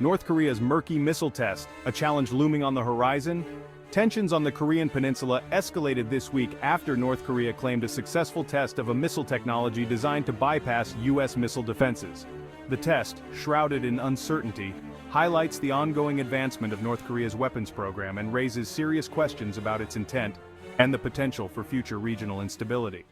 North Korea's murky missile test, a challenge looming on the horizon? Tensions on the Korean peninsula escalated this week after North Korea claimed a successful test of a missile technology designed to bypass U.S. missile defenses. The test, shrouded in uncertainty, highlights the ongoing advancement of North Korea's weapons program and raises serious questions about its intent and the potential for future regional instability.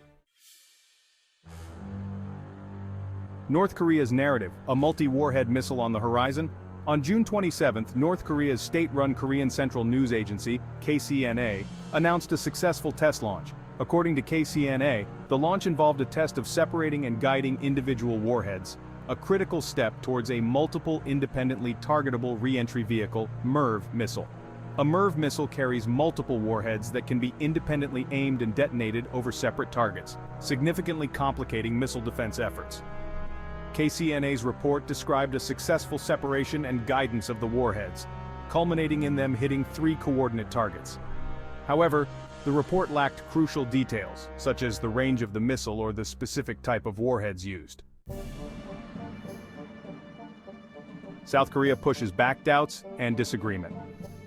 North Korea's narrative, a multi-warhead missile on the horizon? On June 27, North Korea's state-run Korean Central News Agency, KCNA, announced a successful test launch. According to KCNA, the launch involved a test of separating and guiding individual warheads, a critical step towards a multiple independently targetable re-entry vehicle, MIRV missile. A MIRV missile carries multiple warheads that can be independently aimed and detonated over separate targets, significantly complicating missile defense efforts. KCNA's report described a successful separation and guidance of the warheads, culminating in them hitting 3 coordinate targets. However, the report lacked crucial details, such as the range of the missile or the specific type of warheads used. South Korea pushes back doubts and disagreement.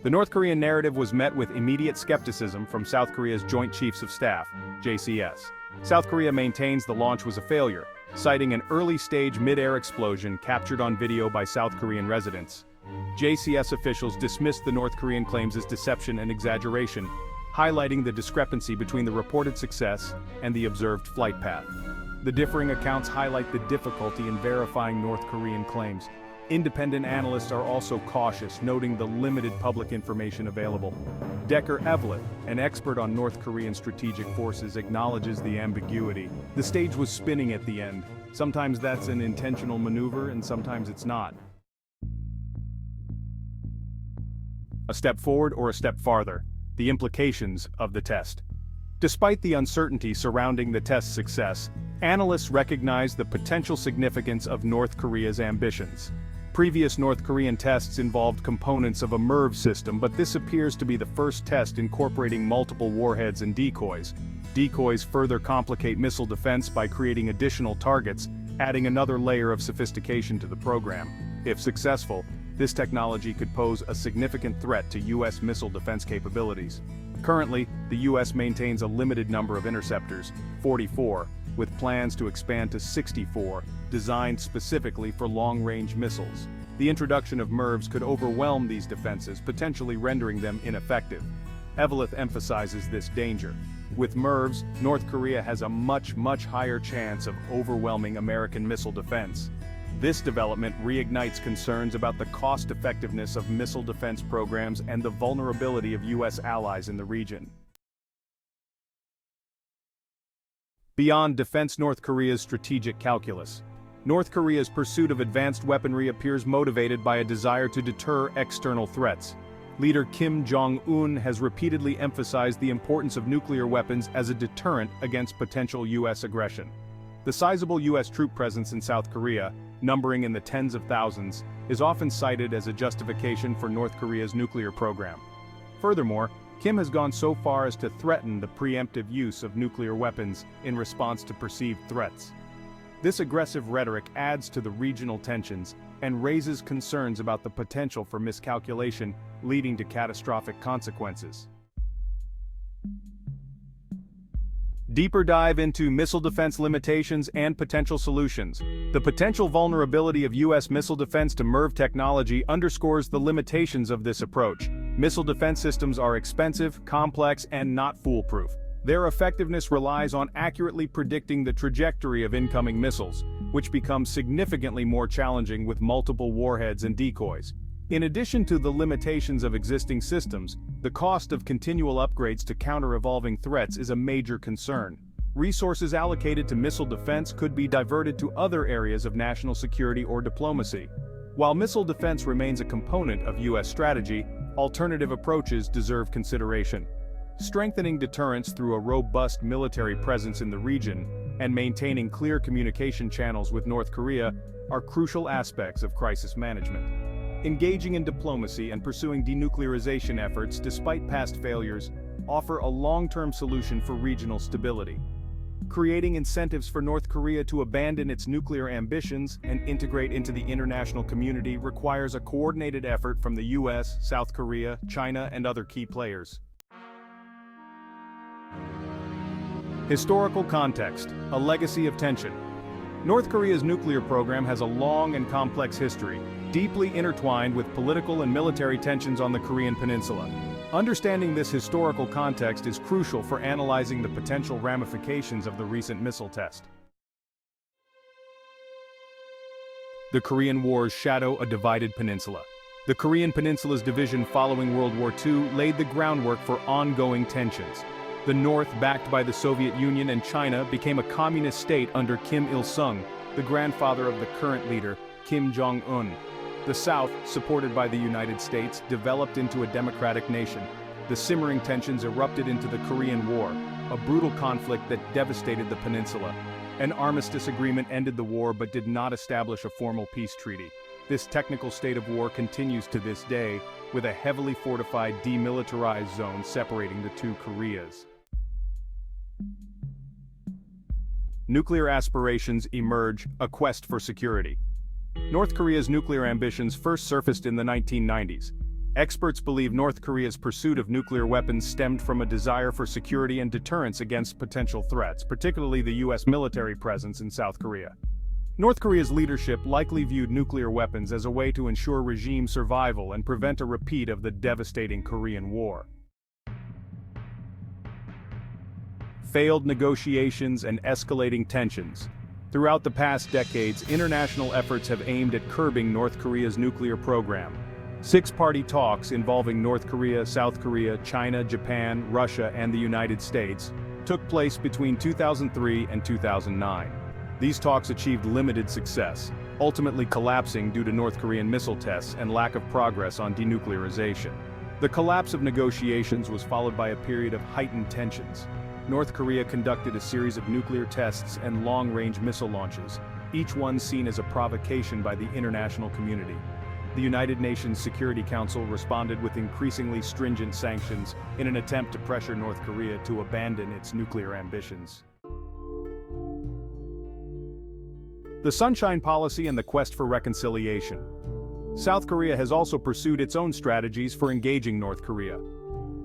The North Korean narrative was met with immediate skepticism from South Korea's Joint Chiefs of Staff, JCS. South Korea maintains the launch was a failure, citing an early-stage mid-air explosion captured on video by South Korean residents. JCS officials dismissed the North Korean claims as deception and exaggeration, highlighting the discrepancy between the reported success and the observed flight path. The differing accounts highlight the difficulty in verifying North Korean claims. Independent analysts are also cautious, noting the limited public information available. Decker Evelyn, an expert on North Korean strategic forces, acknowledges the ambiguity. The stage was spinning at the end. Sometimes that's an intentional maneuver, and sometimes it's not. A step forward or a step farther. The implications of the test. Despite the uncertainty surrounding the test's success, analysts recognize the potential significance of North Korea's ambitions. Previous North Korean tests involved components of a MIRV system, but this appears to be the first test incorporating multiple warheads and decoys. Decoys further complicate missile defense by creating additional targets, adding another layer of sophistication to the program. If successful, this technology could pose a significant threat to U.S. missile defense capabilities. Currently, the U.S. maintains a limited number of interceptors, 44, with plans to expand to 64, designed specifically for long-range missiles. The introduction of MIRVs could overwhelm these defenses, potentially rendering them ineffective. Evelyn emphasizes this danger. With MIRVs, North Korea has a much higher chance of overwhelming American missile defense. This development reignites concerns about the cost-effectiveness of missile defense programs and the vulnerability of U.S. allies in the region. Beyond defense, North Korea's strategic calculus. North Korea's pursuit of advanced weaponry appears motivated by a desire to deter external threats. Leader Kim Jong-un has repeatedly emphasized the importance of nuclear weapons as a deterrent against potential U.S. aggression. The sizable U.S. troop presence in South Korea, numbering in the tens of thousands, is often cited as a justification for North Korea's nuclear program. Furthermore, Kim has gone so far as to threaten the preemptive use of nuclear weapons in response to perceived threats. This aggressive rhetoric adds to the regional tensions and raises concerns about the potential for miscalculation, leading to catastrophic consequences. Deeper dive into missile defense limitations and potential solutions. The potential vulnerability of U.S. missile defense to MIRV technology underscores the limitations of this approach. Missile defense systems are expensive, complex, and not foolproof. Their effectiveness relies on accurately predicting the trajectory of incoming missiles, which becomes significantly more challenging with multiple warheads and decoys. In addition to the limitations of existing systems, the cost of continual upgrades to counter evolving threats is a major concern. Resources allocated to missile defense could be diverted to other areas of national security or diplomacy. While missile defense remains a component of U.S. strategy, alternative approaches deserve consideration. Strengthening deterrence through a robust military presence in the region and maintaining clear communication channels with North Korea are crucial aspects of crisis management. Engaging in diplomacy and pursuing denuclearization efforts despite past failures offer a long-term solution for regional stability. creating incentives for North Korea to abandon its nuclear ambitions and integrate into the international community requires a coordinated effort from the U.S., South Korea, China, and other key players. Historical context, a legacy of tension. North Korea's nuclear program has a long and complex history, deeply intertwined with political and military tensions on the Korean Peninsula. Understanding this historical context is crucial for analyzing the potential ramifications of the recent missile test. The Korean War's shadow a divided peninsula. The Korean Peninsula's division following World War II laid the groundwork for ongoing tensions. The North, backed by the Soviet Union and China, became a communist state under Kim Il-sung, the grandfather of the current leader, Kim Jong-un. The South, supported by the United States, developed into a democratic nation. The simmering tensions erupted into the Korean War, a brutal conflict that devastated the peninsula. An armistice agreement ended the war but did not establish a formal peace treaty. This technical state of war continues to this day, with a heavily fortified demilitarized zone separating the two Koreas. Nuclear aspirations emerge, a quest for security. North Korea's nuclear ambitions first surfaced in the 1990s. Experts believe North Korea's pursuit of nuclear weapons stemmed from a desire for security and deterrence against potential threats, particularly the U.S. military presence in South Korea. North Korea's leadership likely viewed nuclear weapons as a way to ensure regime survival and prevent a repeat of the devastating Korean War. Failed negotiations and escalating tensions. Throughout the past decades, international efforts have aimed at curbing North Korea's nuclear program. Six-party talks involving North Korea, South Korea, China, Japan, Russia, and the United States took place between 2003 and 2009. These talks achieved limited success, ultimately collapsing due to North Korean missile tests and lack of progress on denuclearization. The collapse of negotiations was followed by a period of heightened tensions. North Korea conducted a series of nuclear tests and long-range missile launches, each one seen as a provocation by the international community. The United Nations Security Council responded with increasingly stringent sanctions in an attempt to pressure North Korea to abandon its nuclear ambitions. The Sunshine Policy and the quest for reconciliation. South Korea has also pursued its own strategies for engaging North Korea.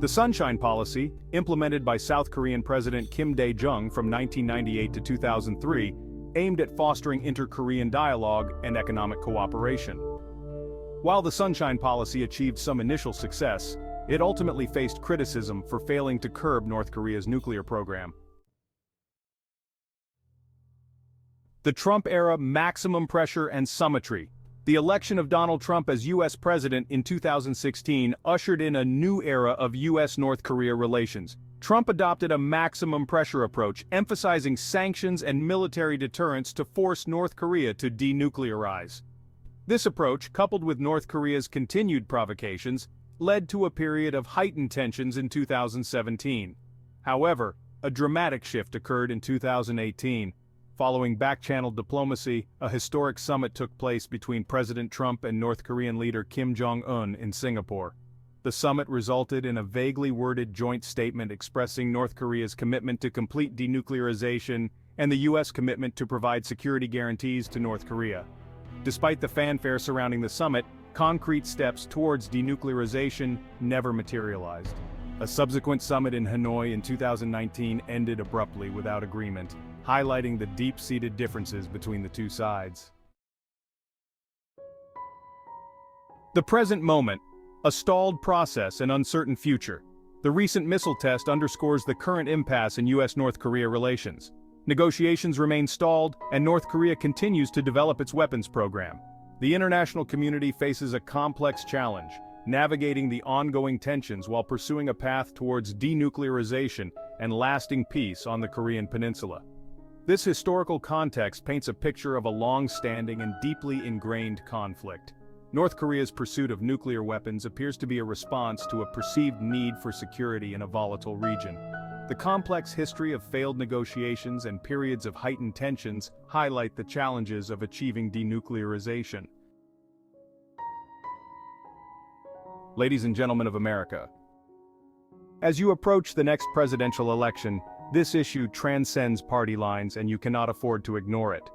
The Sunshine Policy, implemented by South Korean President Kim Dae-jung from 1998 to 2003, aimed at fostering inter-Korean dialogue and economic cooperation. While the Sunshine Policy achieved some initial success, it ultimately faced criticism for failing to curb North Korea's nuclear program. The Trump-era maximum pressure and summitry. The election of Donald Trump as U.S. President in 2016 ushered in a new era of U.S.-North Korea relations. Trump adopted a maximum pressure approach, emphasizing sanctions and military deterrence to force North Korea to denuclearize. This approach, coupled with North Korea's continued provocations, led to a period of heightened tensions in 2017. However, a dramatic shift occurred in 2018. Following back-channel diplomacy, a historic summit took place between President Trump and North Korean leader Kim Jong-un in Singapore. The summit resulted in a vaguely worded joint statement expressing North Korea's commitment to complete denuclearization and the U.S. commitment to provide security guarantees to North Korea. Despite the fanfare surrounding the summit, concrete steps towards denuclearization never materialized. A subsequent summit in Hanoi in 2019 ended abruptly without agreement, highlighting the deep-seated differences between the two sides. The present moment, a stalled process and uncertain future. The recent missile test underscores the current impasse in U.S.-North Korea relations. Negotiations remain stalled, and North Korea continues to develop its weapons program. The international community faces a complex challenge, navigating the ongoing tensions while pursuing a path towards denuclearization and lasting peace on the Korean Peninsula. This historical context paints a picture of a long-standing and deeply ingrained conflict. North Korea's pursuit of nuclear weapons appears to be a response to a perceived need for security in a volatile region. The complex history of failed negotiations and periods of heightened tensions highlight the challenges of achieving denuclearization. Ladies and gentlemen of America, as you approach the next presidential election, This issue transcends party lines and you cannot afford to ignore it.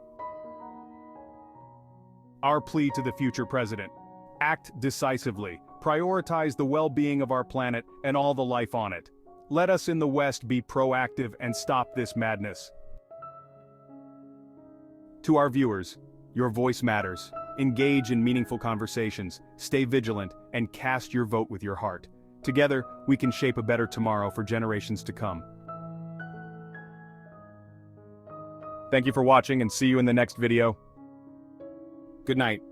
Our plea to the future president: act decisively, prioritize the well-being of our planet and all the life on it. Let us in the West be proactive and stop this madness. To our viewers, your voice matters. Engage in meaningful conversations, stay vigilant, and cast your vote with your heart. Together, we can shape a better tomorrow for generations to come. Thank you for watching and see you in the next video. Good night.